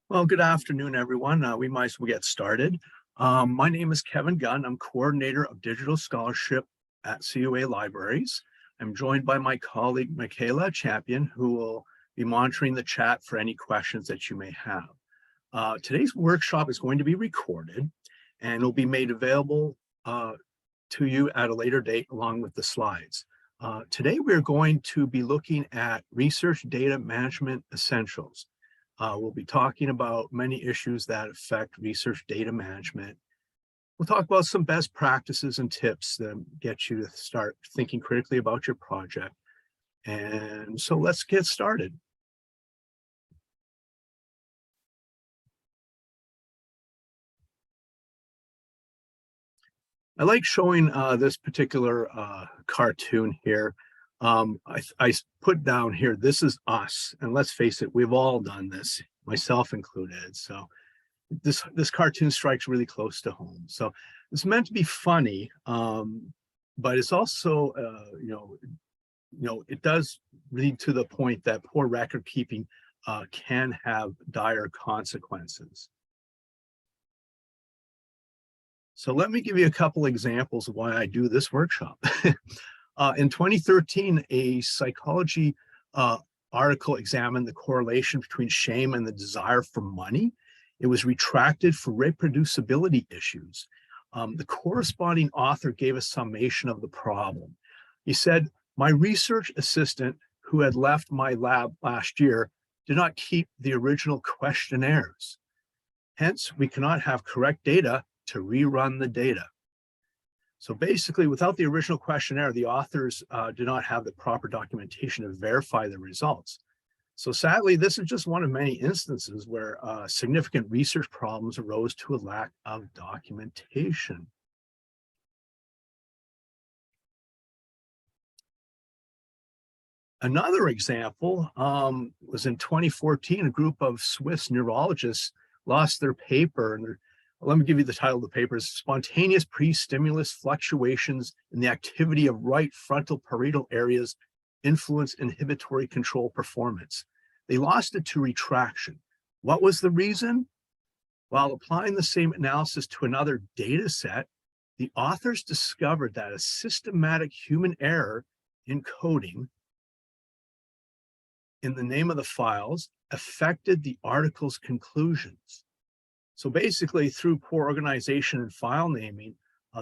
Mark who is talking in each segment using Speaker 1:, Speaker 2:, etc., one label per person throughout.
Speaker 1: Well, good afternoon, everyone. We might as well get started. My name is Kevin Gunn. I'm coordinator of digital scholarship at CUA Libraries. I'm joined by my colleague, Michaela Champion, who will be monitoring the chat for any questions that you may have. Today's workshop is going to be recorded and will be made available to you at a later date along with the slides. Today, we're going to be looking at research data management essentials. We'll be talking about many issues that affect research data management. We'll talk about some best practices and tips that get you to start thinking critically about your project. And so let's get started. I like showing this particular cartoon here. I put down here, this is us. And let's face it, we've all done this, myself included. So this cartoon strikes really close to home. So it's meant to be funny, but it's also, it does lead to the point that poor record keeping can have dire consequences. So let me give you a couple examples of why I do this workshop. In 2013, a psychology article examined the correlation between shame and the desire for money. It was retracted for reproducibility issues. The corresponding author gave a summation of the problem. He said, my research assistant who had left my lab last year did not keep the original questionnaires. Hence, we cannot have correct data to rerun the data. So basically, without the original questionnaire, the authors do not have the proper documentation to verify the results. So sadly, this is just one of many instances where significant research problems arose to a lack of documentation. Another example was in 2014, a group of Swiss neurologists lost their paper, and let me give you the title of the paper, is Spontaneous Pre-Stimulus Fluctuations in the Activity of Right Frontal Parietal Areas Influence Inhibitory Control Performance. They lost it to retraction. What was the reason? While applying the same analysis to another data set, the authors discovered that a systematic human error in coding in the name of the files affected the article's conclusions. So basically, through poor organization and file naming,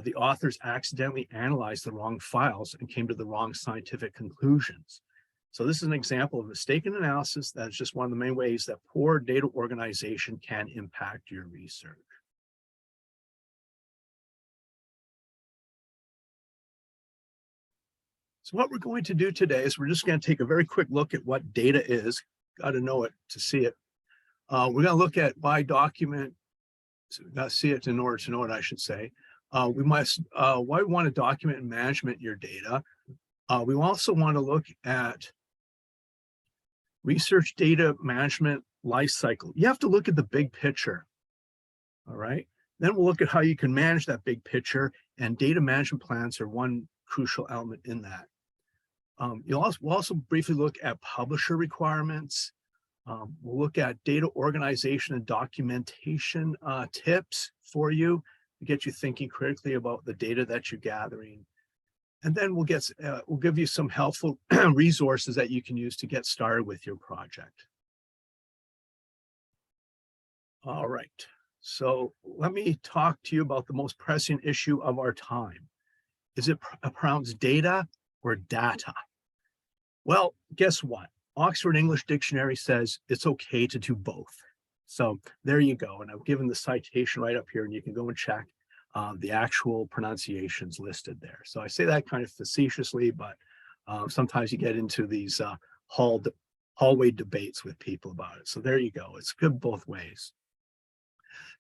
Speaker 1: the authors accidentally analyzed the wrong files and came to the wrong scientific conclusions. So this is an example of mistaken analysis. That's just one of the main ways that poor data organization can impact your research. So what we're going to do today is we're just going to take a very quick look at what data is. Got to know it to see it. We're going to look at why document, so got to see it in order to know it, I should say. Why we want to document and management your data. We also want to look at research data management lifecycle. You have to look at the big picture, all right? Then we'll look at how you can manage that big picture, and data management plans are one crucial element in that. We'll also briefly look at publisher requirements. We'll look at data organization and documentation tips for you to get you thinking critically about the data that you're gathering. And then we'll give you some helpful resources that you can use to get started with your project. All right, so let me talk to you about the most pressing issue of our time. Is it pronounced data or data? Well, guess what? Oxford English Dictionary says it's okay to do both. So there you go. And I've given the citation right up here, and you can go and check the actual pronunciations listed there. So I say that kind of facetiously, but sometimes you get into these hallway debates with people about it. So there you go. It's good both ways.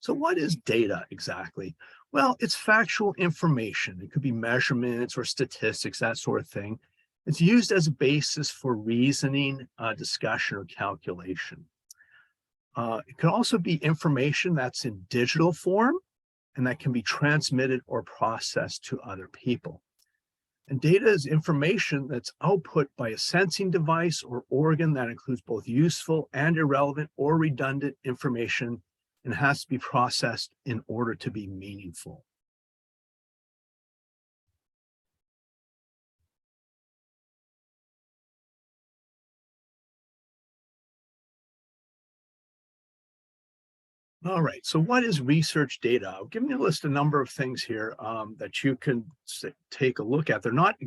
Speaker 1: So what is data exactly? Well, it's factual information. It could be measurements or statistics, that sort of thing. It's used as a basis for reasoning, discussion, or calculation. It can also be information that's in digital form and that can be transmitted or processed to other people. And data is information that's output by a sensing device or organ that includes both useful and irrelevant or redundant information and has to be processed in order to be meaningful. All right, so what is research data? I'll give you a list, a number of things here that you can take a look at. They're not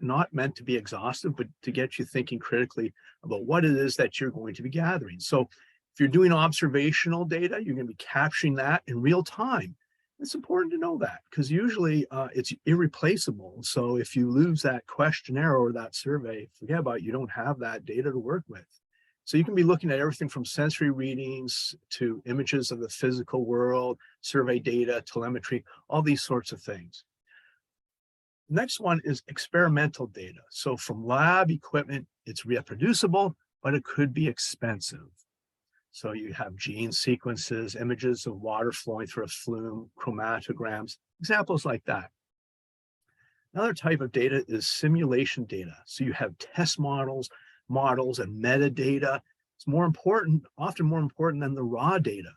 Speaker 1: not meant to be exhaustive, but to get you thinking critically about what it is that you're going to be gathering. So if you're doing observational data, you're going to be capturing that in real time. It's important to know that because usually it's irreplaceable. So if you lose that questionnaire or that survey, forget about it, you don't have that data to work with. So you can be looking at everything from sensory readings to images of the physical world, survey data, telemetry, all these sorts of things. Next one is experimental data. So from lab equipment, it's reproducible, but it could be expensive. So you have gene sequences, images of water flowing through a flume, chromatograms, examples like that. Another type of data is simulation data. So you have test models and metadata. It's more important, often more important than the raw data.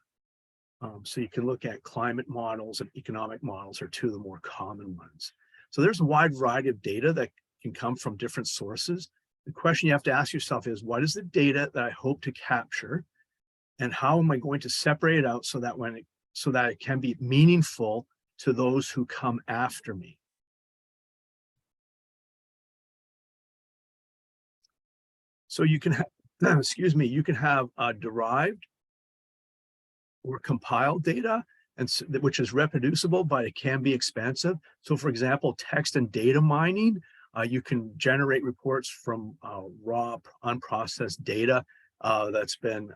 Speaker 1: So you can look at climate models and economic models are two of the more common ones. So there's a wide variety of data that can come from different sources. The question you have to ask yourself is, what is the data that I hope to capture? And how am I going to separate it out so that it can be meaningful to those who come after me? So you can have, excuse me, you can have derived or compiled data, and which is reproducible, but it can be expensive. So for example, text and data mining, you can generate reports from raw unprocessed data that's been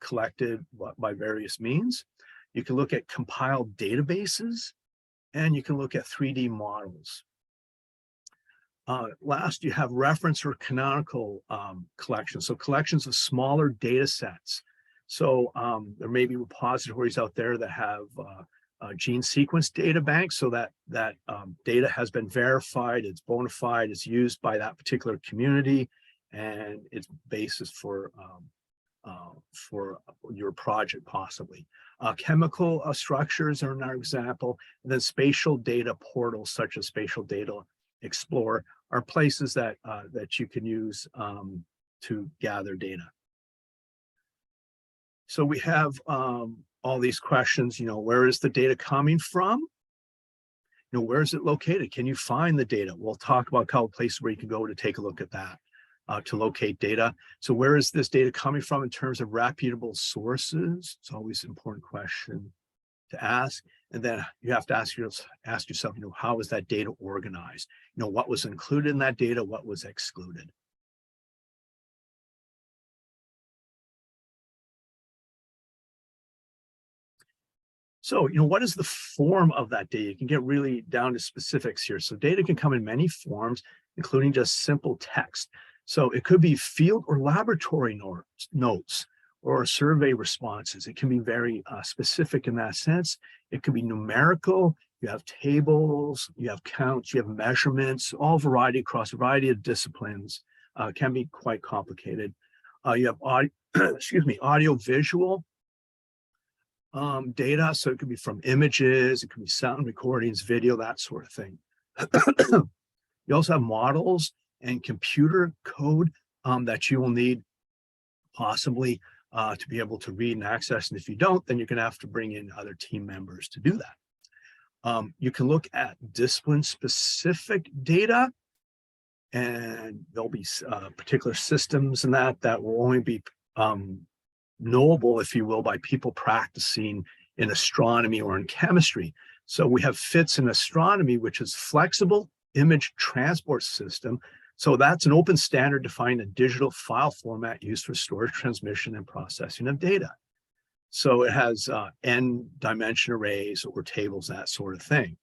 Speaker 1: collected by various means. You can look at compiled databases, and you can look at 3D models. Last, you have reference or canonical collections. So collections of smaller data sets. So there may be repositories out there that have gene sequence data banks so that data has been verified, it's bona fide, it's used by that particular community, and it's basis for your project possibly. Chemical structures are another example, and then spatial data portals such as Spatial Data Explorer are places that you can use to gather data. So we have all these questions, where is the data coming from? Where is it located? Can you find the data? We'll talk about a couple places where you can go to take a look at that, to locate data. So where is this data coming from in terms of reputable sources? It's always an important question to ask. And then you have to ask yourself, how is that data organized? What was included in that data? What was excluded? So, what is the form of that data? You can get really down to specifics here. So data can come in many forms, including just simple text. So it could be field or laboratory notes or survey responses. It can be very specific in that sense. It can be numerical. You have tables, you have counts, you have measurements, all variety across a variety of disciplines. Can be quite complicated. You have audio visual data. So it could be from images, it could be sound recordings, video, that sort of thing. You also have models and computer code that you will need possibly to be able to read and access. And if you don't, then you're going to have to bring in other team members to do that. You can look at discipline-specific data, and there'll be particular systems in that will only be knowable, if you will, by people practicing in astronomy or in chemistry. So we have FITS in astronomy, which is flexible image transport system. So that's an open standard defining a digital file format used for storage, transmission, and processing of data. So it has n dimension arrays or tables, that sort of thing.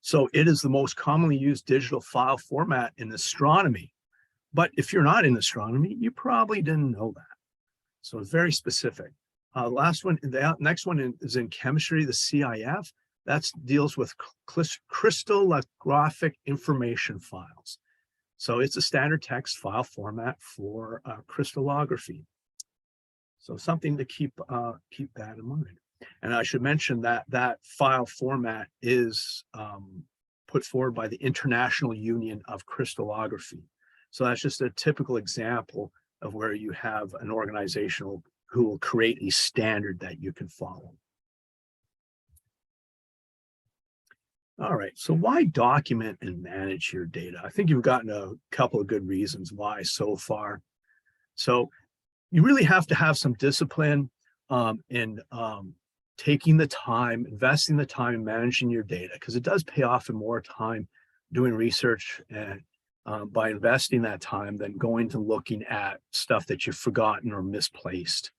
Speaker 1: So it is the most commonly used digital file format in astronomy. But if you're not in astronomy, you probably didn't know that. So it's very specific. The next one is in chemistry, the CIF. That deals with crystallographic information files. So it's a standard text file format for crystallography. So something to keep that in mind. And I should mention that that file format is put forward by the International Union of Crystallography. So that's just a typical example of where you have an organization who will create a standard that you can follow. All right, so why document and manage your data? I think you've gotten a couple of good reasons why so far. So you really have to have some discipline in taking the time, investing the time in managing your data, because it does pay off in more time doing research and by investing that time than going to looking at stuff that you've forgotten or misplaced.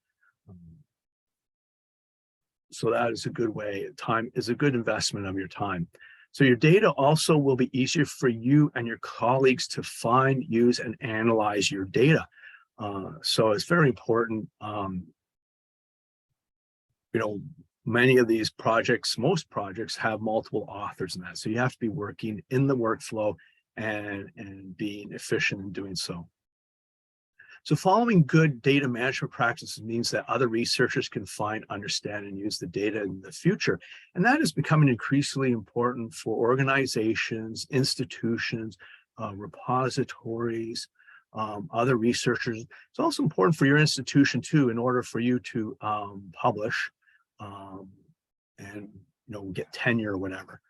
Speaker 1: So that is a good way. Time is a good investment of your time. So your data also will be easier for you and your colleagues to find, use, and analyze your data. So it's very important. Many of these projects, most projects have multiple authors in that. So you have to be working in the workflow and being efficient in doing so. So following good data management practices means that other researchers can find, understand, and use the data in the future. And that is becoming increasingly important for organizations, institutions, repositories, other researchers. It's also important for your institution too, in order for you to publish and get tenure or whatever.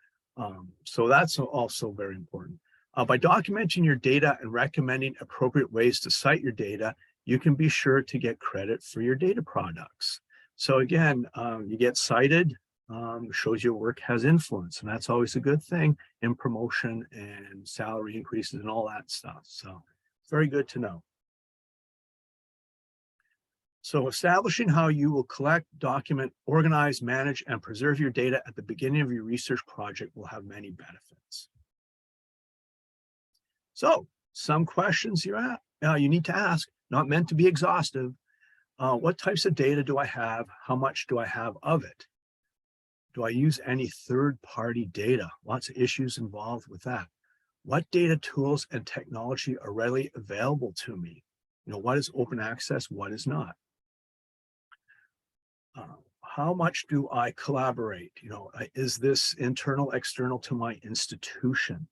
Speaker 1: So that's also very important. By documenting your data and recommending appropriate ways to cite your data, you can be sure to get credit for your data products. So again, you get cited, shows your work has influence, and that's always a good thing in promotion and salary increases and all that stuff. So very good to know. So establishing how you will collect, document, organize, manage, and preserve your data at the beginning of your research project will have many benefits. So some questions you need to ask, not meant to be exhaustive. What types of data do I have? How much do I have of it? Do I use any third-party data? Lots of issues involved with that. What data tools and technology are readily available to me? What is open access? What is not? How much do I collaborate? Is this internal, external to my institution?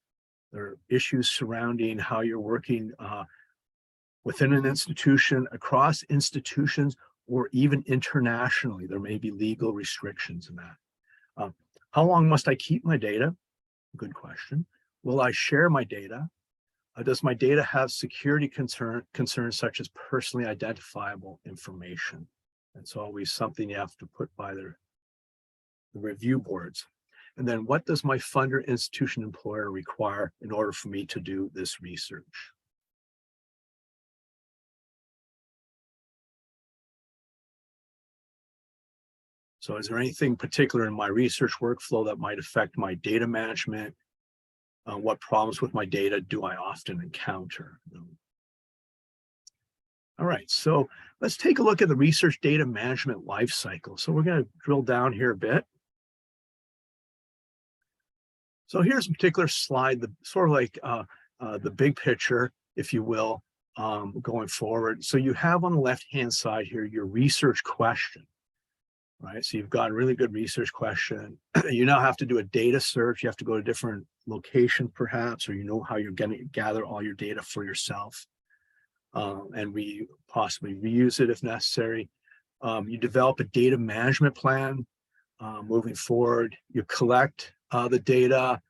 Speaker 1: There are issues surrounding how you're working within an institution, across institutions, or even internationally. There may be legal restrictions in that. How long must I keep my data? Good question. Will I share my data? Does my data have security concerns such as personally identifiable information? That's always something you have to put by the review boards. And then what does my funder, institution, employer require in order for me to do this research? So is there anything particular in my research workflow that might affect my data management? What problems with my data do I often encounter? All right, so let's take a look at the research data management lifecycle. So we're going to drill down here a bit. So here's a particular slide, sort of like the big picture, if you will, going forward. So you have on the left-hand side here your research question, right? So you've got a really good research question. You now have to do a data search. You have to go to different locations perhaps, or how you're going to gather all your data for yourself and possibly reuse it if necessary. You develop a data management plan moving forward. You collect the data,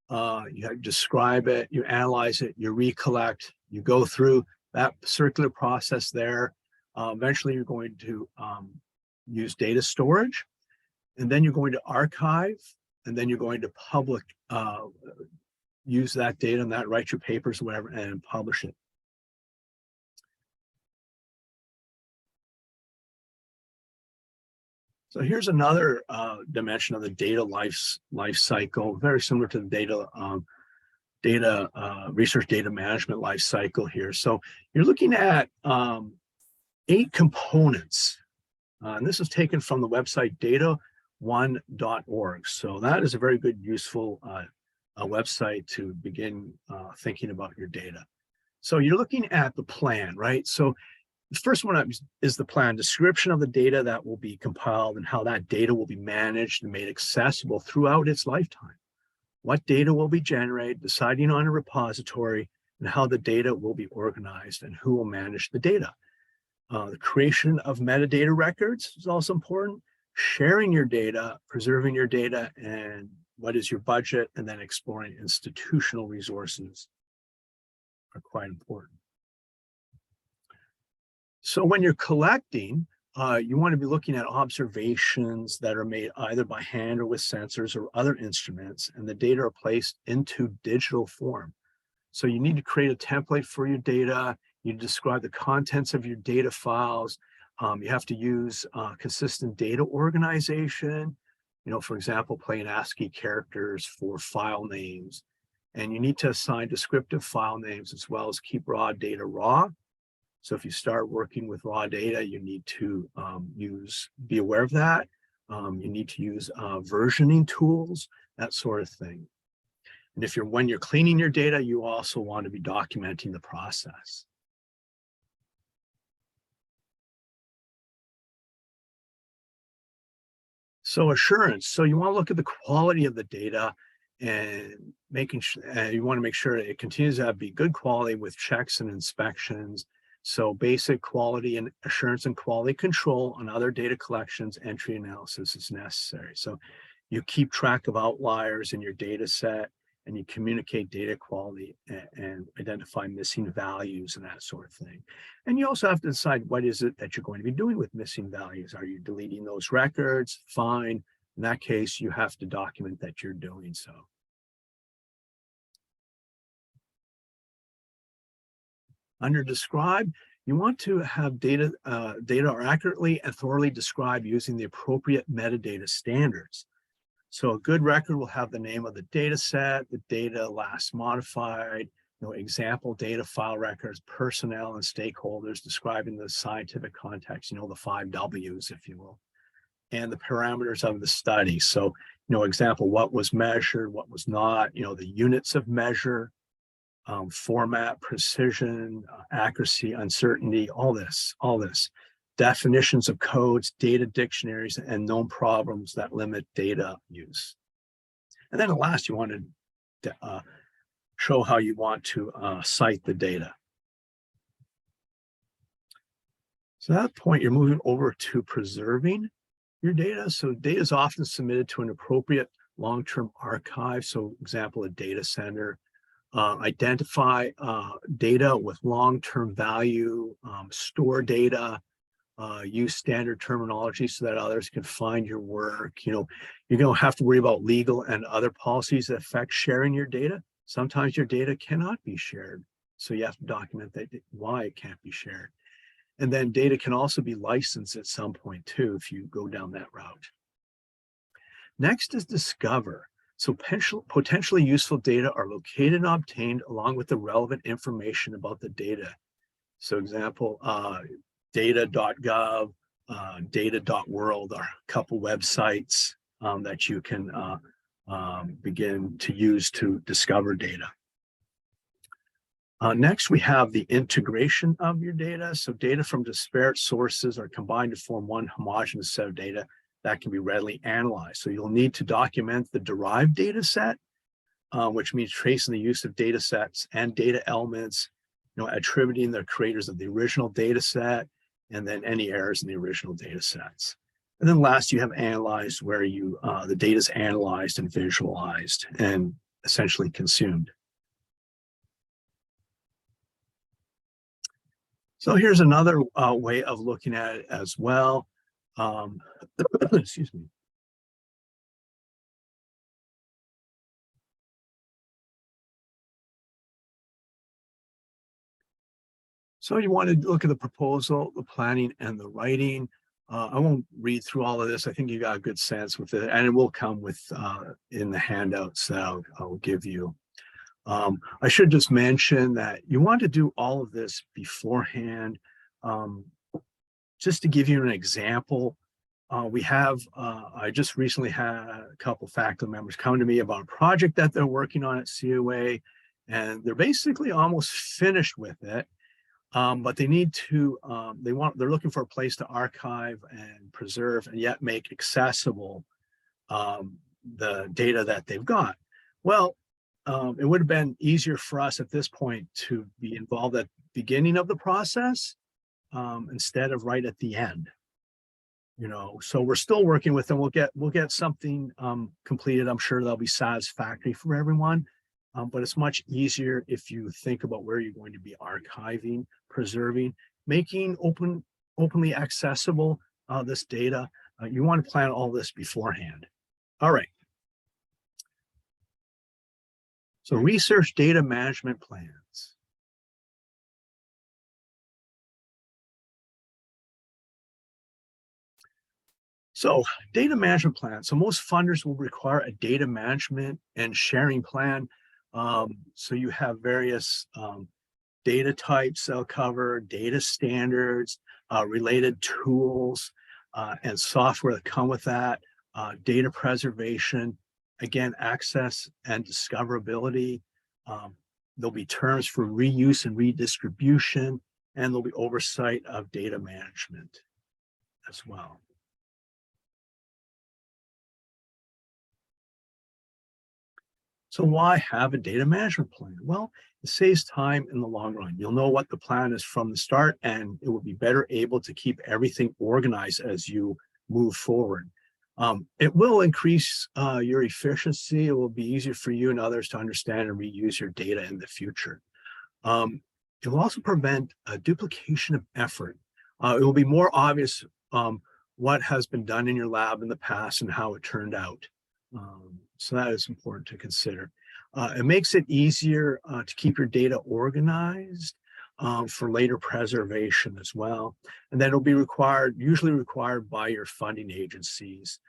Speaker 1: you describe it, you analyze it, you recollect, you go through that circular process there. Eventually, you're going to use data storage, and then you're going to archive, and then you're going to use that data and write your papers or whatever, and publish it. So here's another dimension of the data life cycle, very similar to the research data management life cycle here. So you're looking at 8 components. And this is taken from the website DataOne.org. So that is a very good, useful a website to begin thinking about your data. So you're looking at the plan, right? So the first one is the plan, description of the data that will be compiled and how that data will be managed and made accessible throughout its lifetime. What data will be generated, deciding on a repository, and how the data will be organized and who will manage the data. The creation of metadata records is also important. Sharing your data, preserving your data, and what is your budget, and then exploring institutional resources are quite important. So when you're collecting, you want to be looking at observations that are made either by hand or with sensors or other instruments, and the data are placed into digital form. So you need to create a template for your data. You describe the contents of your data files. You have to use consistent data organization. For example, plain ASCII characters for file names. And you need to assign descriptive file names as well as keep raw data raw. So if you start working with raw data, you need to be aware of that. You need to use versioning tools, that sort of thing. And when you're cleaning your data, you also want to be documenting the process. So assurance. So you want to look at the quality of the data and you want to make sure it continues to be good quality with checks and inspections. So basic quality and assurance and quality control on other data collections, entry analysis is necessary. So you keep track of outliers in your data set, and you communicate data quality and identify missing values and that sort of thing. And you also have to decide what is it that you're going to be doing with missing values. Are you deleting those records? Fine. In that case, you have to document that you're doing so. Under describe, you want to have data are accurately and thoroughly described using the appropriate metadata standards. So a good record will have the name of the data set, the data last modified, example data file records, personnel and stakeholders describing the scientific context, the 5 W's, if you will, and the parameters of the study. So, example, what was measured, what was not, the units of measure, format, precision, accuracy, uncertainty, all this. Definitions of codes, data dictionaries, and known problems that limit data use. And then at last, you want to show how you want to cite the data. So at that point, you're moving over to preserving your data. So data is often submitted to an appropriate long-term archive. So example, a data center. Identify data with long-term value, store data, use standard terminology so that others can find your work. You don't have to worry about legal and other policies that affect sharing your data. Sometimes your data cannot be shared. So you have to document why it can't be shared. And then data can also be licensed at some point too, if you go down that route. Next is discover. So potentially useful data are located and obtained along with the relevant information about the data. So example, data.gov, data.world are a couple websites that you can begin to use to discover data. Next, we have the integration of your data. So data from disparate sources are combined to form one homogeneous set of data that can be readily analyzed. So you'll need to document the derived data set, which means tracing the use of data sets and data elements, attributing the creators of the original data set, and then any errors in the original data sets. And then last, you have analyzed, where the data is analyzed and visualized and essentially consumed. So here's another way of looking at it as well. Excuse me. So you want to look at the proposal, the planning, and the writing. I won't read through all of this. I think you got a good sense with it, and it will come with in the handouts that I'll give you. I should just mention that you want to do all of this beforehand. Just to give you an example, I just recently had a couple faculty members come to me about a project that they're working on at COA, and they're basically almost finished with it. But they need to, they're looking for a place to archive and preserve and yet make accessible the data that they've got. Well, it would have been easier for us at this point to be involved at the beginning of the process instead of right at the end. So we're still working with them. We'll get something completed. I'm sure that'll be satisfactory for everyone. But it's much easier if you think about where you're going to be archiving, preserving, making openly accessible this data. You want to plan all this beforehand. All right. So research data management plans. So data management plan. So most funders will require a data management and sharing plan. So you have various data types they'll cover, data standards, related tools, and software that come with that, data preservation, again, access and discoverability. There'll be terms for reuse and redistribution, and there'll be oversight of data management as well. So why have a data management plan? Well, it saves time in the long run. You'll know what the plan is from the start, and it will be better able to keep everything organized as you move forward. It will increase your efficiency. It will be easier for you and others to understand and reuse your data in the future. It will also prevent a duplication of effort. It will be more obvious what has been done in your lab in the past and how it turned out. So that is important to consider. It makes it easier to keep your data organized for later preservation as well. And then it'll be usually required by your funding agencies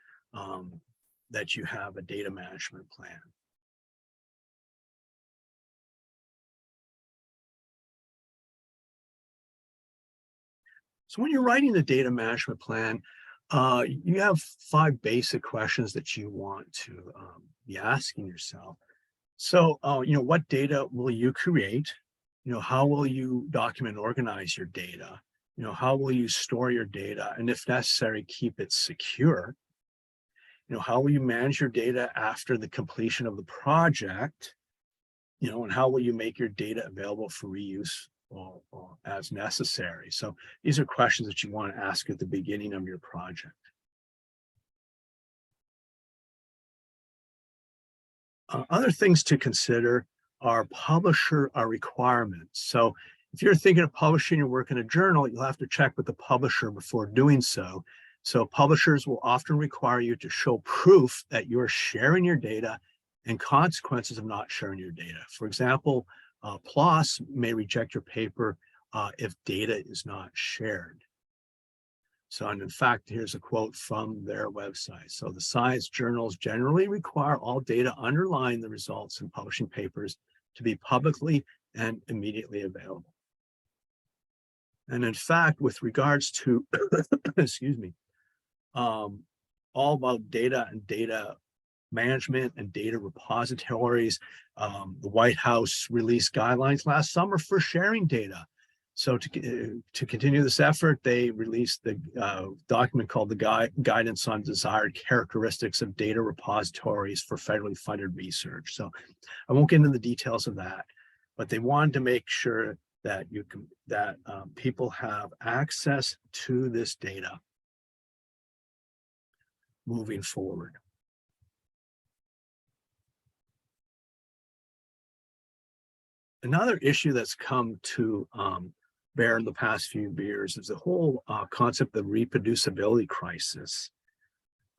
Speaker 1: that you have a data management plan. So when you're writing the data management plan, you have 5 basic questions that you want to be asking yourself. So, what data will you create? How will you document and organize your data? How will you store your data? And if necessary, keep it secure. How will you manage your data after the completion of the project? And how will you make your data available for reuse as necessary? So these are questions that you want to ask at the beginning of your project. Other things to consider are publisher requirements. So if you're thinking of publishing your work in a journal, you'll have to check with the publisher before doing so. So publishers will often require you to show proof that you're sharing your data and consequences of not sharing your data. For example, PLOS may reject your paper if data is not shared. So, and in fact, here's a quote from their website. So the science journals generally require all data underlying the results in publishing papers to be publicly and immediately available. And in fact, with regards to, excuse me, all about data and data management and data repositories, the White House released guidelines last summer for sharing data. So to continue this effort, they released the document called the Guidance on Desired Characteristics of Data Repositories for Federally Funded Research. So I won't get into the details of that, but they wanted to make sure that people have access to this data moving forward. Another issue that's come to bear in the past few years is the whole concept of reproducibility crisis.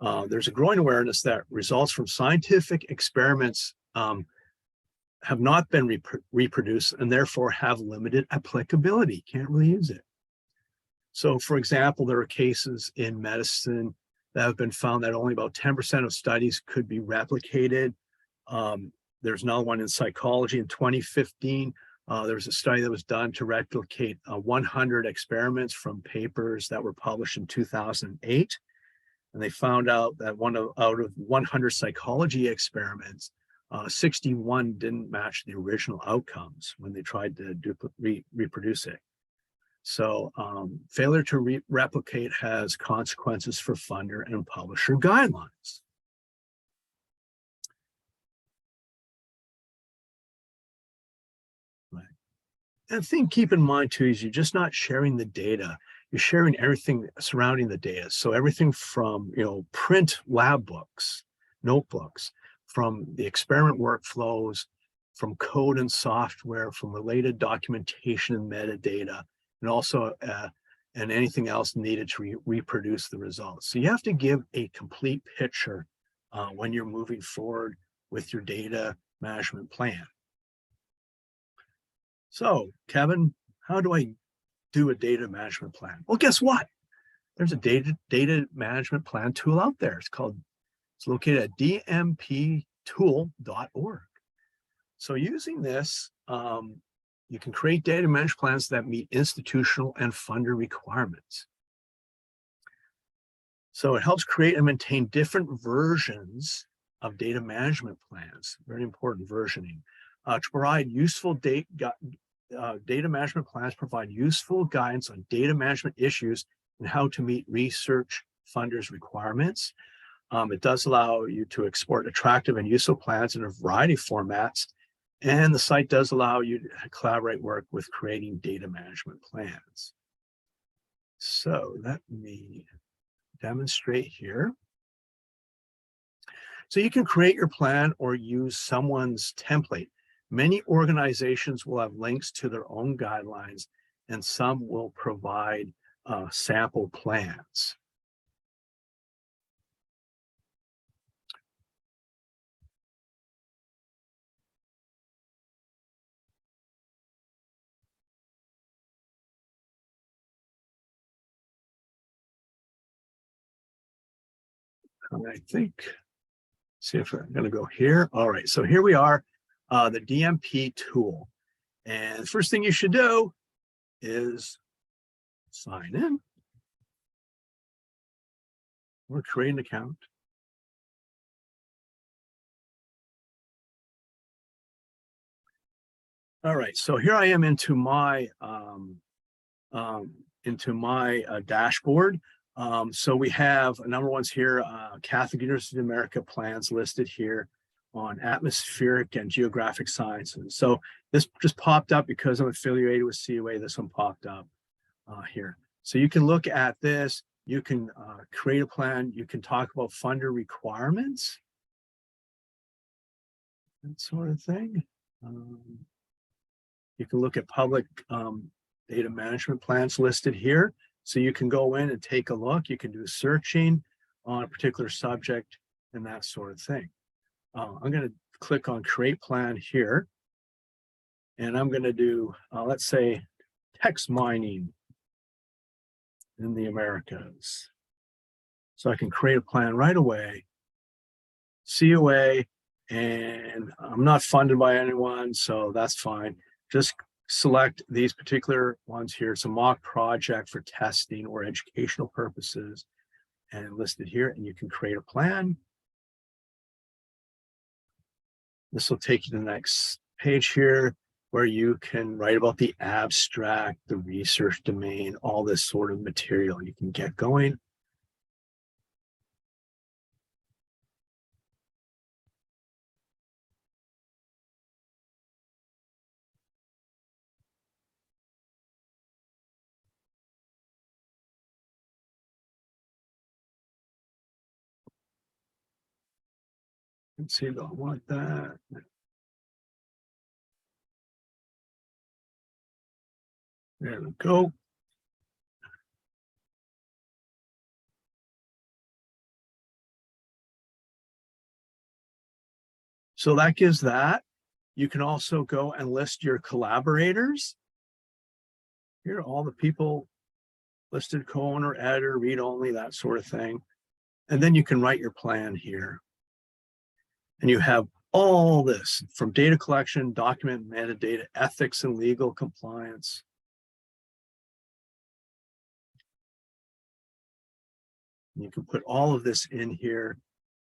Speaker 1: There's a growing awareness that results from scientific experiments have not been reproduced and therefore have limited applicability. Can't really use it. So for example, there are cases in medicine that have been found that only about 10% of studies could be replicated. There's another one in psychology in 2015. There was a study that was done to replicate 100 experiments from papers that were published in 2008. And they found out that out of 100 psychology experiments, 61 didn't match the original outcomes when they tried to reproduce it. So failure to replicate has consequences for funder and publisher guidelines. Right. And the thing keep in mind too is you're just not sharing the data. You're sharing everything surrounding the data. So everything from print lab books, notebooks, from the experiment workflows, from code and software, from related documentation and metadata, and also and anything else needed to reproduce the results. So you have to give a complete picture when you're moving forward with your data management plan. So, Kevin, how do I do a data management plan? Well, guess what? There's a data management plan tool out there. It's located at dmptool.org. So using this, you can create data management plans that meet institutional and funder requirements. So it helps create and maintain different versions of data management plans, very important versioning, to provide useful data management plans provide useful guidance on data management issues and how to meet research funders' requirements. It does allow you to export attractive and useful plans in a variety of formats. And the site does allow you to collaborate work with creating data management plans. So let me demonstrate here. So you can create your plan or use someone's template. Many organizations will have links to their own guidelines, and some will provide sample plans. I think, see if I'm going to go here. All right, so here we are, the DMP tool. And the first thing you should do is sign in or create an account. All right, so here I am into my dashboard. So we have a number of ones here, Catholic University of America plans listed here on atmospheric and geographic sciences. So this just popped up because I'm affiliated with CUA. This one popped up here. So you can look at this, you can create a plan, you can talk about funder requirements, that sort of thing. You can look at public data management plans listed here. So you can go in and take a look. You can do searching on a particular subject and that sort of thing. I'm going to click on create plan here. And I'm going to do, let's say, text mining in the Americas. So I can create a plan right away, CUA, and I'm not funded by anyone, so that's fine. Just select these particular ones here. It's a mock project for testing or educational purposes and listed here, and you can create a plan. This will take you to the next page here where you can write about the abstract, the research domain, all this sort of material. You can get going. Let's see, I don't want that. There we go. So that gives that. You can also go and list your collaborators. Here are all the people listed, co-owner, editor, read only, that sort of thing. And then you can write your plan here. And you have all this from data collection, document metadata, ethics and legal compliance. You can put all of this in here,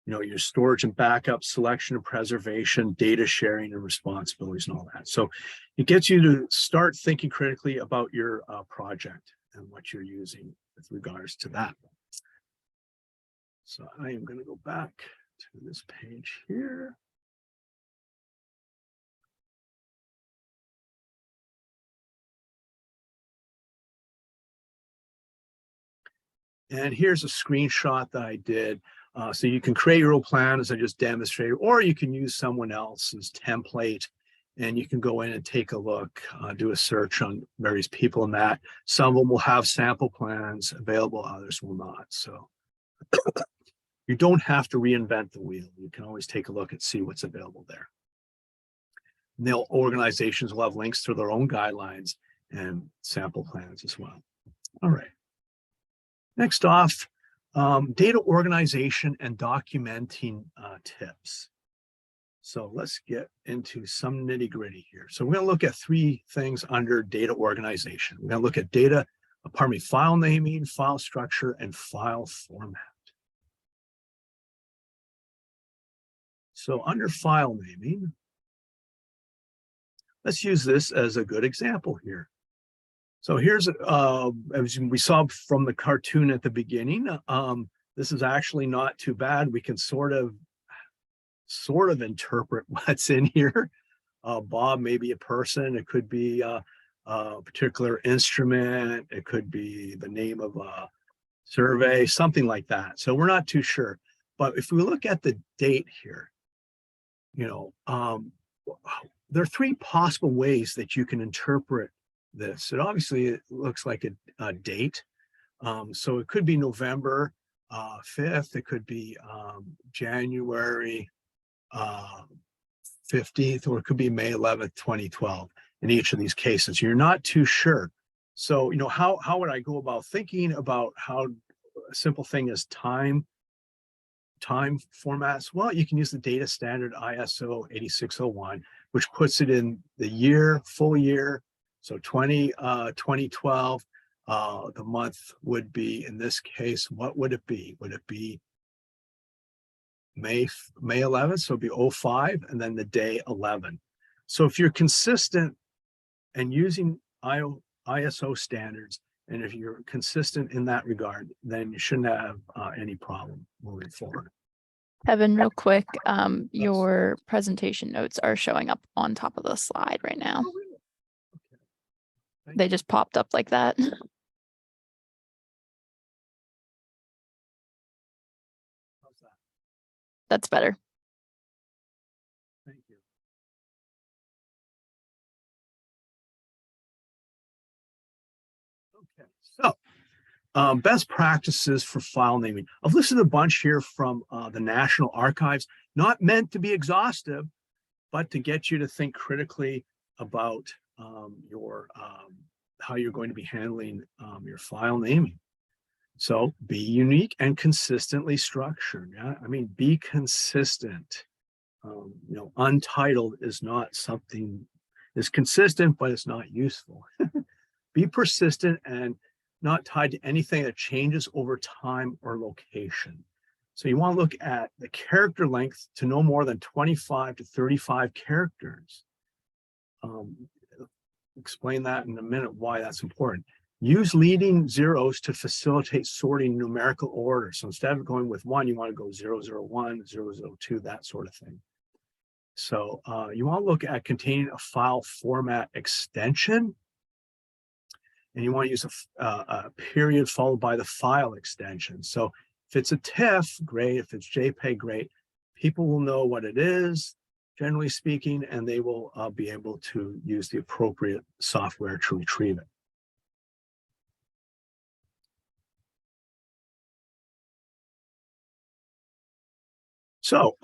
Speaker 1: your storage and backup, selection and preservation, data sharing and responsibilities and all that. So it gets you to start thinking critically about your project and what you're using with regards to that. So I am going to go back to this page here. And here's a screenshot that I did. So you can create your own plan, as I just demonstrated, or you can use someone else's template, and you can go in and take a look, do a search on various people in that. Some of them will have sample plans available, others will not. So you don't have to reinvent the wheel. You can always take a look and see what's available there. And organizations will have links to their own guidelines and sample plans as well. All right. Next off, data organization and documenting tips. So let's get into some nitty gritty here. So we're going to look at 3 things under data organization. We're going to look at file naming, file structure, and file format. So under file naming, let's use this as a good example here. So here's, as we saw from the cartoon at the beginning, this is actually not too bad. We can sort of interpret what's in here. Bob may be a person. It could be a particular instrument. It could be the name of a survey, something like that. So we're not too sure. But if we look at the date here, there are 3 possible ways that you can interpret this. It looks like a date. So it could be November 5th. It could be January 15th, or it could be May 11th, 2012 in each of these cases. You're not too sure. So, how would I go about thinking about how a simple thing as time formats? Well, you can use the data standard ISO 8601, which puts it in the year, full year. So 2012, the month would be, in this case, what would it be? Would it be May 11th? So it'd be 05, and then the day 11. So if you're consistent and using ISO standards, and if you're consistent in that regard, then you shouldn't have any problem moving forward.
Speaker 2: Kevin, real quick, your presentation notes are showing up on top of the slide right now.
Speaker 1: Oh, really? Okay.
Speaker 2: They just popped up like that.
Speaker 1: How's that?
Speaker 2: That's better.
Speaker 1: Thank you. Okay, so best practices for file naming. I've listed a bunch here from the National Archives, not meant to be exhaustive, but to get you to think critically about how you're going to be handling your file naming. So be unique and consistently structured. Yeah, be consistent. Untitled is not something, is consistent, but it's not useful. Be persistent and not tied to anything that changes over time or location. So you want to look at the character length to no more than 25 to 35 characters. Explain that in a minute why that's important. Use leading zeros to facilitate sorting numerical order. So instead of going with 1, you want to go 001, 002, that sort of thing. So you want to look at containing a file format extension. And you want to use a period followed by the file extension. So if it's a TIFF, great. If it's JPEG, great. People will know what it is, generally speaking, and they will be able to use the appropriate software to retrieve it. So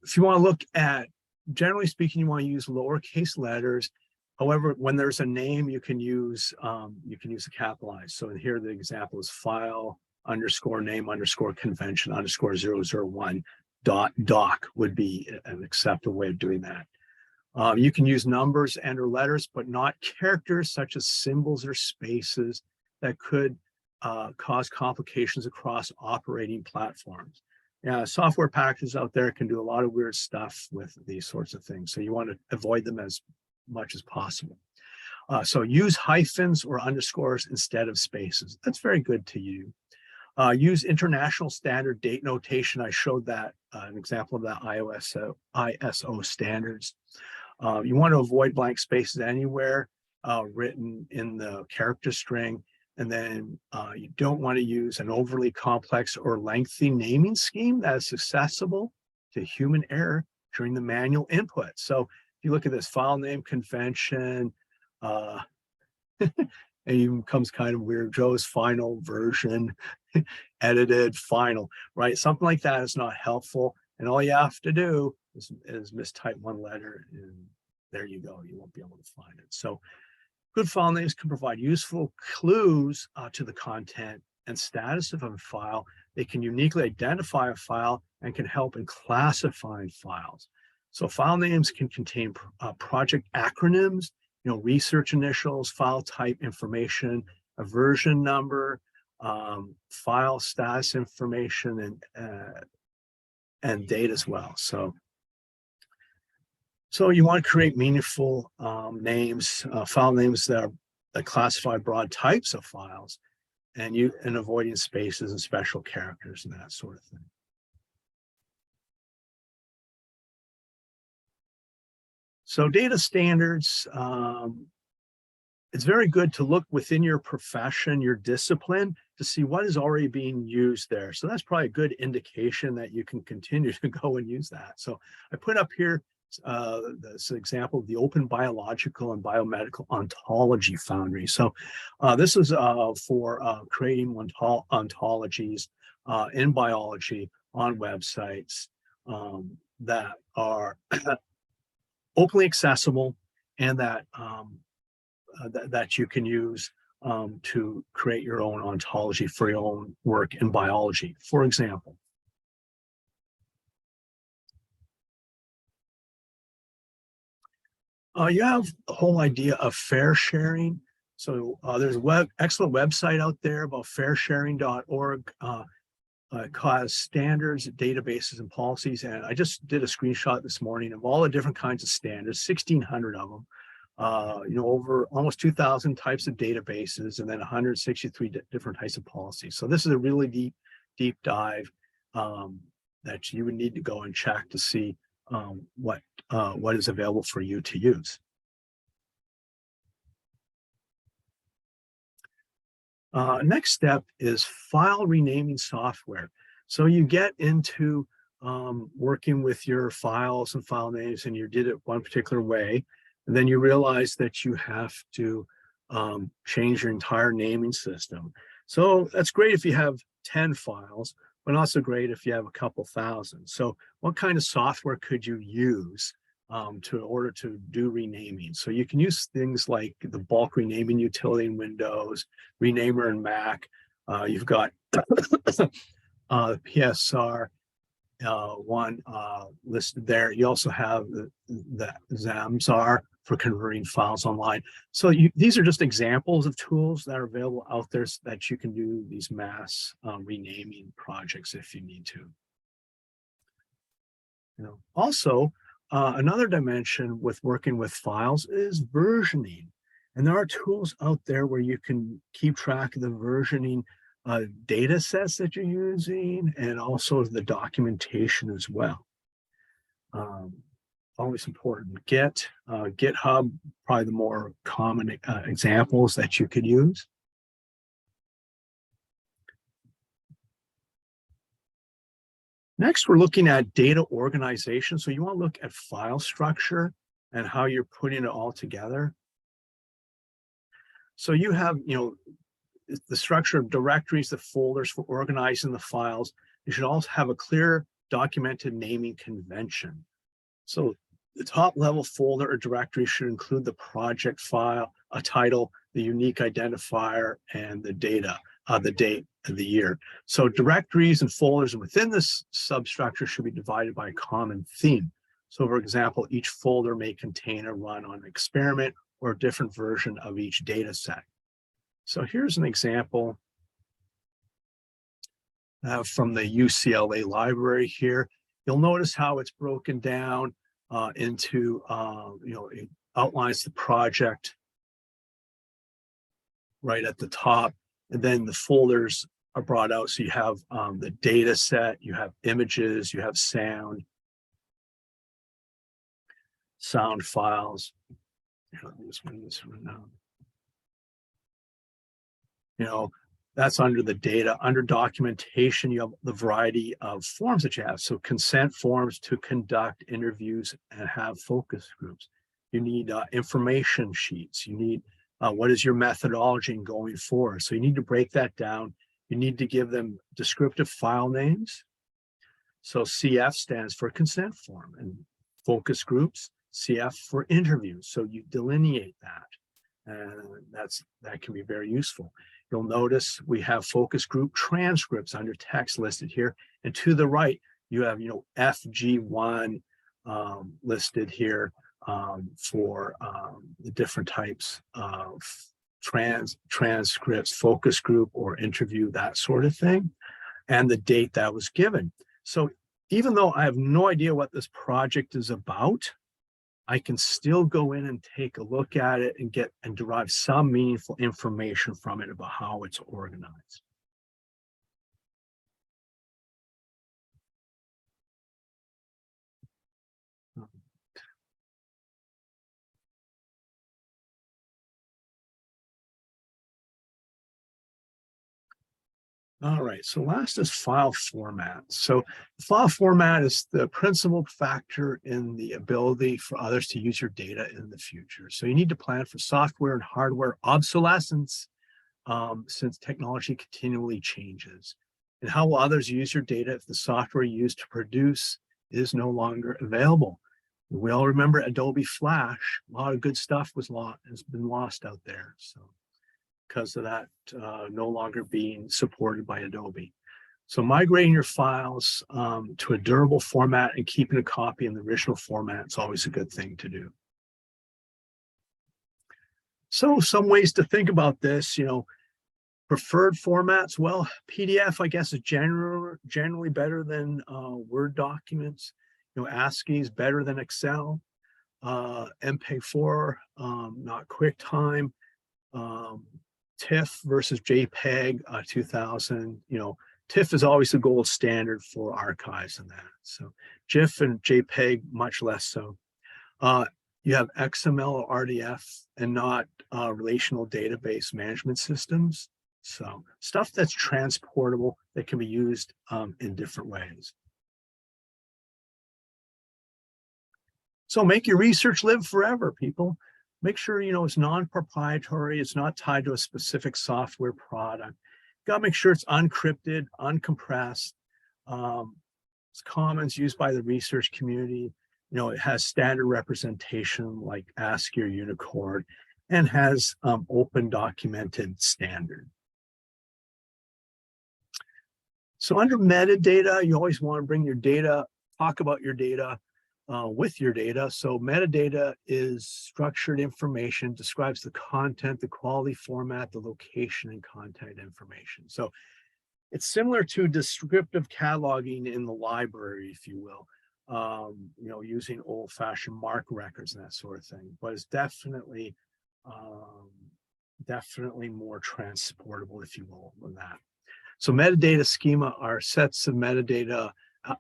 Speaker 1: if you want to look at, generally speaking, you want to use lowercase letters. However, when there's a name, you can use a capitalized. So here the example is file _name _convention _001 .doc would be an acceptable way of doing that. You can use numbers and or letters, but not characters such as symbols or spaces that could cause complications across operating platforms. Yeah, software packages out there can do a lot of weird stuff with these sorts of things. So you want to avoid them as much as possible. So use hyphens or underscores instead of spaces. That's very good to you. Use international standard date notation. I showed that an example of that ISO standards. You want to avoid blank spaces anywhere written in the character string. And then you don't want to use an overly complex or lengthy naming scheme that is accessible to human error during the manual input. So if you look at this file name convention, it even becomes kind of weird. Joe's final version, edited final, right? Something like that is not helpful. And all you have to do is mistype one letter and there you go. You won't be able to find it. So good file names can provide useful clues to the content and status of a file. They can uniquely identify a file and can help in classifying files. So file names can contain project acronyms, research initials, file type information, a version number, file status information, and date as well. So you want to create meaningful names, file names that classify broad types of files, and avoiding spaces and special characters and that sort of thing. So data standards, it's very good to look within your profession, your discipline, to see what is already being used there. So that's probably a good indication that you can continue to go and use that. So I put up here this example of the Open Biological and Biomedical Ontology Foundry. So this is for creating ontologies in biology on websites that are openly accessible and that that you can use to create your own ontology for your own work in biology. For example, you have the whole idea of fair sharing. So there's an excellent website out there about fairsharing.org. It has standards, databases, and policies. And I just did a screenshot this morning of all the different kinds of standards, 1,600 of them. Over almost 2,000 types of databases, and then 163 different types of policies. So this is a really deep dive that you would need to go and check to see what is available for you to use. Next step is file renaming software. So you get into working with your files and file names, and you did it one particular way. And then you realize that you have to change your entire naming system. So that's great if you have 10 files, but also great if you have a couple thousand. So what kind of software could you use in order to do renaming? So you can use things like the bulk renaming utility in Windows, Renamer in Mac. You've got PSR one listed there. You also have the Zamzar for converting files online. So these are just examples of tools that are available out there so that you can do these mass renaming projects if you need to. Also, another dimension with working with files is versioning. And there are tools out there where you can keep track of the versioning data sets that you're using, and also the documentation as well. Always important. GitHub, probably the more common examples that you could use. Next, we're looking at data organization. So you want to look at file structure and how you're putting it all together. So you have, the structure of directories, the folders for organizing the files. You should also have a clear documented naming convention. So the top level folder or directory should include the project file, a title, the unique identifier, and the data, the date of the year. So directories and folders within this substructure should be divided by a common theme. So for example, each folder may contain a run on an experiment or a different version of each data set. So here's an example from the UCLA library here. You'll notice how it's broken down into, it outlines the project right at the top, and then the folders are brought out. So you have the data set, you have images, you have sound files. This one now. That's under the data. Under documentation, you have the variety of forms that you have. So consent forms to conduct interviews and have focus groups. You need information sheets. You need what is your methodology in going forward. So you need to break that down. You need to give them descriptive file names. So CF stands for consent form, and focus groups, CF for interviews. So you delineate that, and that can be very useful. You'll notice we have focus group transcripts under text listed here. And to the right, you have, FG1 listed here for the different types of transcripts, focus group or interview, that sort of thing, and the date that was given. So even though I have no idea what this project is about, I can still go in and take a look at it and derive some meaningful information from it about how it's organized. All right, so last is file format. So file format is the principal factor in the ability for others to use your data in the future. So you need to plan for software and hardware obsolescence since technology continually changes. And how will others use your data if the software used to produce is no longer available? We all remember Adobe Flash. A lot of good stuff has been lost out there. So because of that no longer being supported by Adobe. So migrating your files to a durable format and keeping a copy in the original format is always a good thing to do. So some ways to think about this, preferred formats. Well, PDF, I guess, is generally better than Word documents. ASCII is better than Excel. MPEG-4, not QuickTime. TIFF versus JPEG 2000, TIFF is always the gold standard for archives and that. So GIF and JPEG, much less so. You have XML or RDF and not relational database management systems. So stuff that's transportable that can be used in different ways. So make your research live forever, people. Make sure, it's non-proprietary. It's not tied to a specific software product. You gotta make sure it's uncrypted, uncompressed. It's commons used by the research community. It has standard representation like ASCII or Unicode, and has open documented standard. So under metadata, you always want to bring your data, talk about your data with your data. So metadata is structured information, describes the content, the quality, format, the location, and contact information. So it's similar to descriptive cataloging in the library, if you will, using old-fashioned MARC records and that sort of thing. But it's definitely more transportable, if you will, than that. So metadata schema are sets of metadata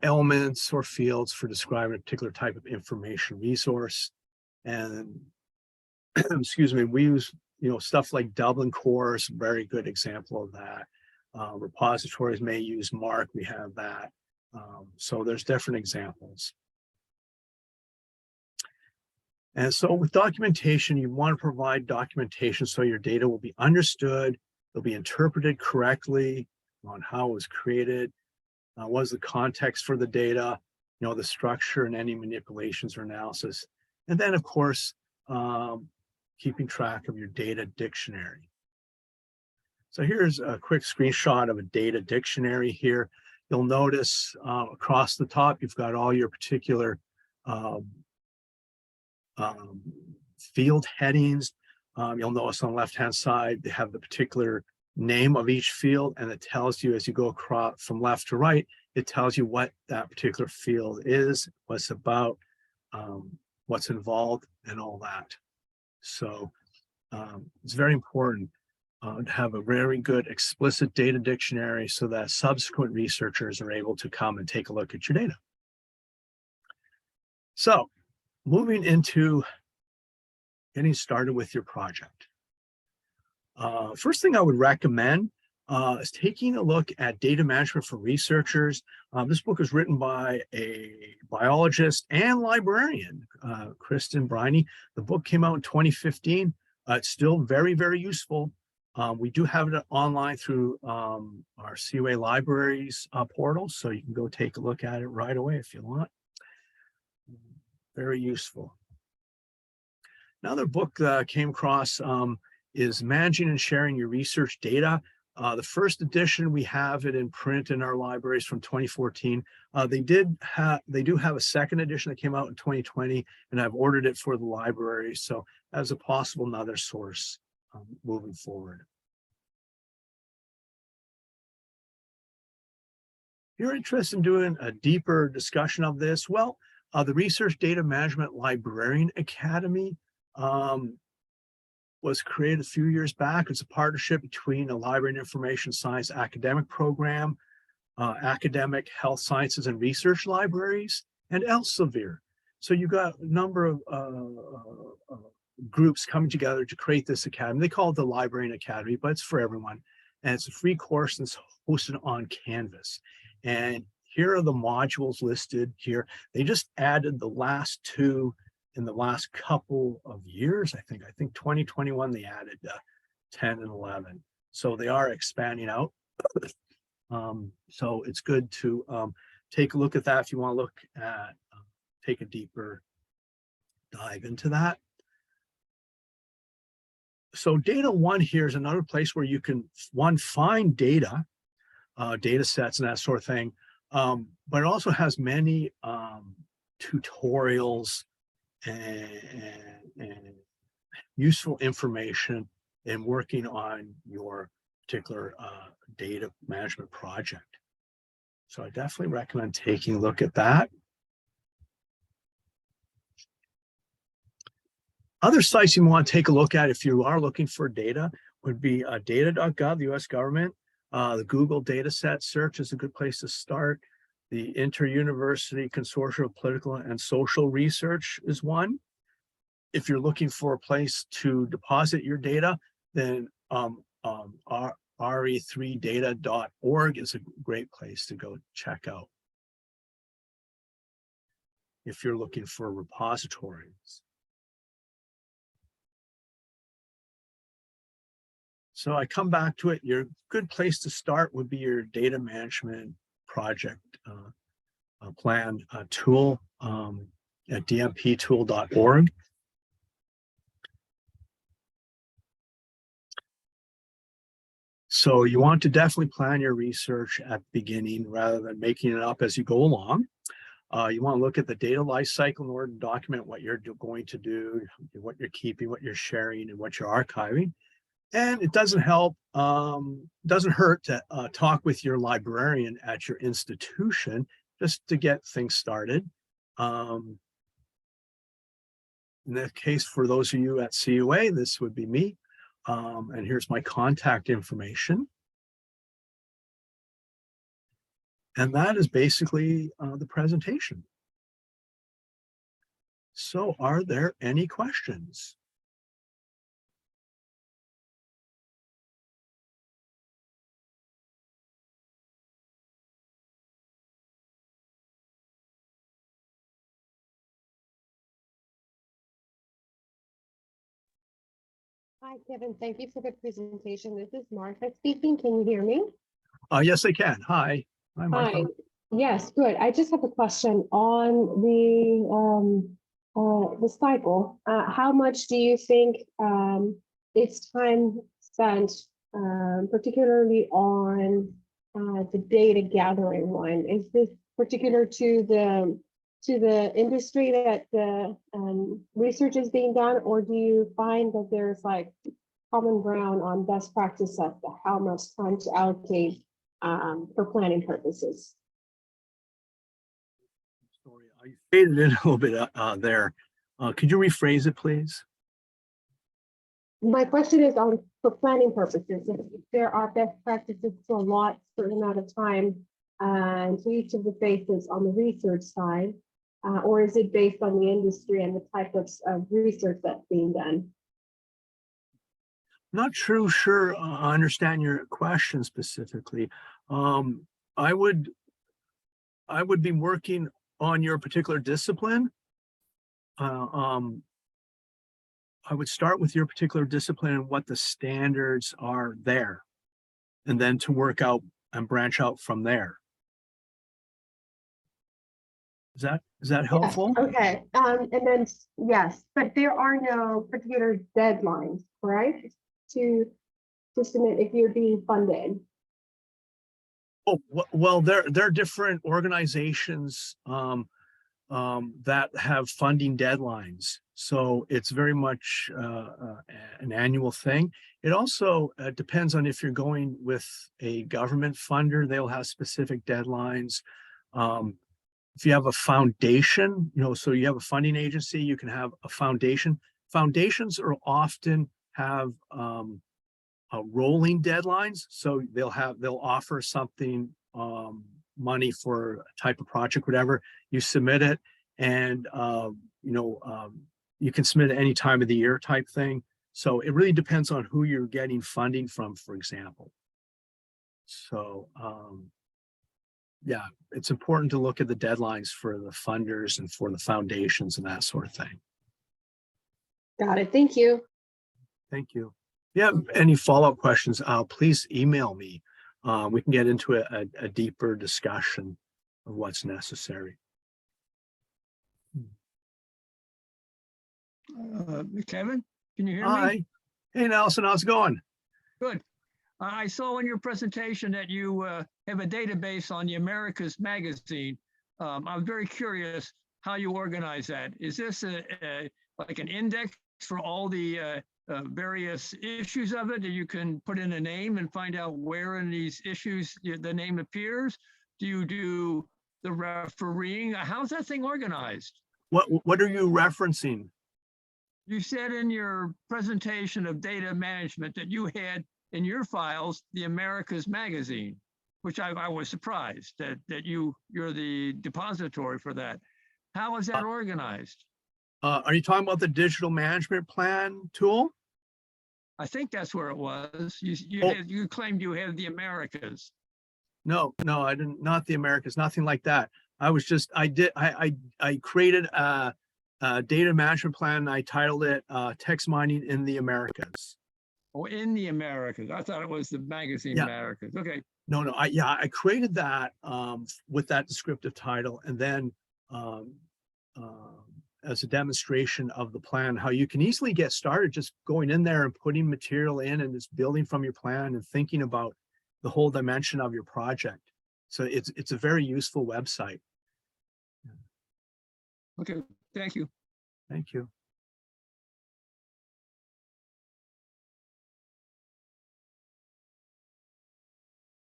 Speaker 1: elements or fields for describing a particular type of information resource. And excuse me, we use stuff like Dublin Core is a very good example of that. Repositories may use MARC, we have that. So there's different examples. And so with documentation, you want to provide documentation so your data will be understood, it'll be interpreted correctly on how it was created, what is the context for the data, the structure and any manipulations or analysis. And then, of course, keeping track of your data dictionary. So here's a quick screenshot of a data dictionary here. You'll notice across the top, you've got all your particular field headings. You'll notice on the left-hand side, they have the particular name of each field, and it tells you as you go across from left to right, it tells you what that particular field is, what's about, what's involved, and all that. So it's very important to have a very good explicit data dictionary so that subsequent researchers are able to come and take a look at your data. So moving into getting started with your project. First thing I would recommend is taking a look at data management for researchers. This book is written by a biologist and librarian, Kristen Briney. The book came out in 2015. It's still very, very useful. We do have it online through our COA libraries portal, so you can go take a look at it right away if you want. Very useful. Another book that I came across is Managing and Sharing Your Research Data. The first edition, we have it in print in our libraries from 2014. They do have a second edition that came out in 2020, and I've ordered it for the library. So as a possible another source moving forward. If you're interested in doing a deeper discussion of this, well, the Research Data Management Librarian Academy was created a few years back. It's a partnership between a library and information science academic program, academic health sciences and research libraries, and Elsevier. So you got a number of groups coming together to create this academy. They call it the Librarian Academy, but it's for everyone. And it's a free course and it's hosted on Canvas. And here are the modules listed here. They just added the last two in the last couple of years. I think 2021, they added 10 and 11. So they are expanding out. So it's good to take a look at that if you want to look at, take a deeper dive into that. So DataOne here is another place where you can, find data, data sets and that sort of thing. But it also has many tutorials and useful information in working on your particular data management project. So I definitely recommend taking a look at that. Other sites you want to take a look at if you are looking for data would be data.gov, the US government. The Google dataset search is a good place to start. The Inter-University Consortium of Political and Social Research is one. If you're looking for a place to deposit your data, then re3data.org is a great place to go check out if you're looking for repositories. So I come back to it. Your good place to start would be your data management project plan tool at dmptool.org. So you want to definitely plan your research at the beginning rather than making it up as you go along. You want to look at the data lifecycle in order to document what you're going to do, what you're keeping, what you're sharing, and what you're archiving. And it doesn't hurt to talk with your librarian at your institution just to get things started. In that case, for those of you at COA, this would be me. And here's my contact information. And that is basically the presentation. So are there any questions?
Speaker 3: Hi, Kevin. Thank you for the presentation. This is Martha speaking. Can you hear me?
Speaker 1: Yes, I can. Hi. Hi, Martha.
Speaker 3: Hi. Yes, good. I just have a question on the cycle. How much do you think it's time spent, particularly on the data gathering one? Is this particular to the industry that the research is being done, or do you find that there's like common ground on best practice as to how much time to allocate for planning purposes.
Speaker 1: Sorry, I faded in a little bit there. Could you rephrase it, please?
Speaker 3: My question is on for planning purposes, if there are best practices to allot a certain amount of time to each of the phases on the research side, or is it based on the industry and the type of research that's being done?
Speaker 1: Not sure I understand your question specifically. I would be working on your particular discipline. I would start with your particular discipline and what the standards are there, and then to work out and branch out from there. Is that helpful?
Speaker 3: Yes, okay, and then, yes, but there are no particular deadlines, right? To submit if you're being funded.
Speaker 1: Oh, well, there are different organizations that have funding deadlines. So it's very much an annual thing. It also depends on if you're going with a government funder, they'll have specific deadlines. If you have a foundation, so you have a funding agency, you can have a foundation. Foundations are often have rolling deadlines. So they'll offer something, money for a type of project, whatever, you submit it, and you can submit at any time of the year type thing. So it really depends on who you're getting funding from, for example. So yeah, it's important to look at the deadlines for the funders and for the foundations and that sort of thing.
Speaker 3: Got it, thank you.
Speaker 1: Thank you. If you have any follow-up questions, please email me. We can get into a deeper discussion of what's necessary.
Speaker 4: Kevin, can you hear me?
Speaker 1: Hi. Hey, Nelson, how's it going?
Speaker 4: Good. I saw in your presentation that you have a database on the Americas magazine. I'm very curious how you organize that. Is this like an index for all the various issues of it that you can put in a name and find out where in these issues the name appears? Do you do the refereeing? How's that thing organized?
Speaker 1: What are you referencing?
Speaker 4: You said in your presentation of data management that you had in your files the Americas magazine, which I was surprised that you're the depository for that. How is that organized?
Speaker 1: Are you talking about the digital management plan tool?
Speaker 4: I think that's where it was. You claimed you had the Americas.
Speaker 1: No, I didn't. Not the Americas. Nothing like that. I created a data management plan. I titled it Text Mining in the Americas.
Speaker 4: Oh, in the Americas. I thought it was the magazine
Speaker 1: Yeah.
Speaker 4: Americas. Okay.
Speaker 1: No. I created that with that descriptive title, and then as a demonstration of the plan, how you can easily get started just going in there and putting material in and just building from your plan and thinking about the whole dimension of your project. So it's a very useful website.
Speaker 4: Okay. Thank you.
Speaker 1: Thank you.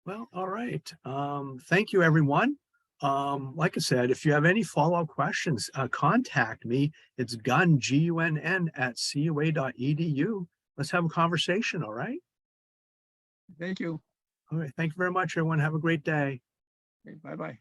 Speaker 1: Well, all right. Thank you, everyone. Like I said, if you have any follow-up questions, contact me. It's Gunn, Gunn @cua.edu. Let's have a conversation, all right?
Speaker 4: Thank you.
Speaker 1: All right. Thank you very much, everyone. Have a great day.
Speaker 4: Okay, bye-bye.